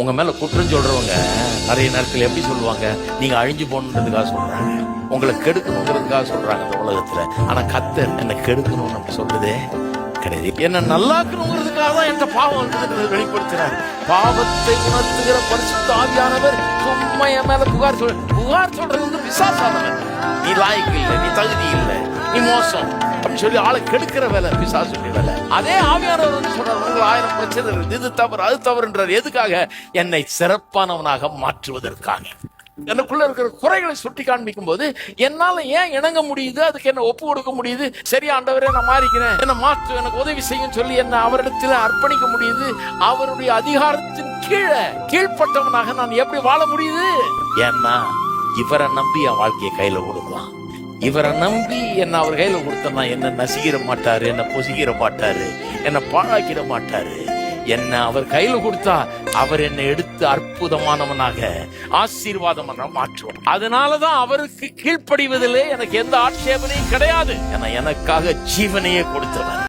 உங்க மேல குற்றம் சொல்றவங்க நிறைய நேரத்தில் எப்படி சொல்லுவாங்க, நீங்க அழிஞ்சு போகணுன்றதுக்காக சொல்றாங்க, உங்களை கெடுக்கணுங்கிறதுக்காக சொல்றாங்க இந்த உலகத்துல. ஆனா கர்த்தர் என்ன கெடுக்கணும்னு நம்ம சொல்றதே கிடையாது. என்ன நல்லாக்கணுங்கிறதுக்காக தான் என்ற பாவம் இருக்கிறது வெளிப்படுத்தினார். பாவத்தை உணர்த்துகிற பரிசுத்த ஆவியானவர் சும்மா என் மேல புகார் சொல்றது வந்து பிசாசானவன். நீ லாய்க்கு இல்லை, நீ தகுதி இல்லை, நீ மோசம் அப்படின்னு சொல்லி ஆளை கெடுக்கிற வேலை பிசாசுடைய வேலை. அதே ஆவியானவர் வந்து சொல்றார், உங்களுக்கு 1000 பிரச்சனை இருக்கு, இது தவறு அது தவறுன்றார். எதுக்காக? என்னை சிறப்பானவனாக மாற்றுவதற்காக. எனக்குள்ள இருக்கிற குறைகளை சுட்டி காண்பிக்கும் போது என்னால ஏன் இணங்க முடியுது, அதுக்கு என்ன ஒப்பு கொடுக்க முடியுது. சரி ஆண்டவரே, நான் மாறிக்கிறேன், என்ன மாற்று, எனக்கு உதவி செய்யும் சொல்லி என்ன அவரிடத்தில் அர்ப்பணிக்க முடியுது. அவருடைய அதிகாரத்தின் கீழ்ப்பட்டவனாக நான் எப்படி வாழ முடியுது? ஏன்னா இவரை நம்பி என் வாழ்க்கையை கையில கொடுக்கலாம். இவரை நம்பி என்ன அவர் கையில கொடுத்தனா என்ன நசிக்கிற மாட்டாரு, என்ன பொசிக்கிற மாட்டாரு, என்ன பாழாக்கிட மாட்டாரு. என்ன அவர் கையில கொடுத்தா அவர் என்னை எடுத்து அற்புதமானவனாக ஆசீர்வாதமான மாற்றுவார். அதனாலதான் அவருக்கு கீழ்ப்படிவதிலே எனக்கு எந்த ஆட்சேபனையும் கிடையாது. ஏன்னா எனக்காக ஜீவனையே கொடுத்தவர்.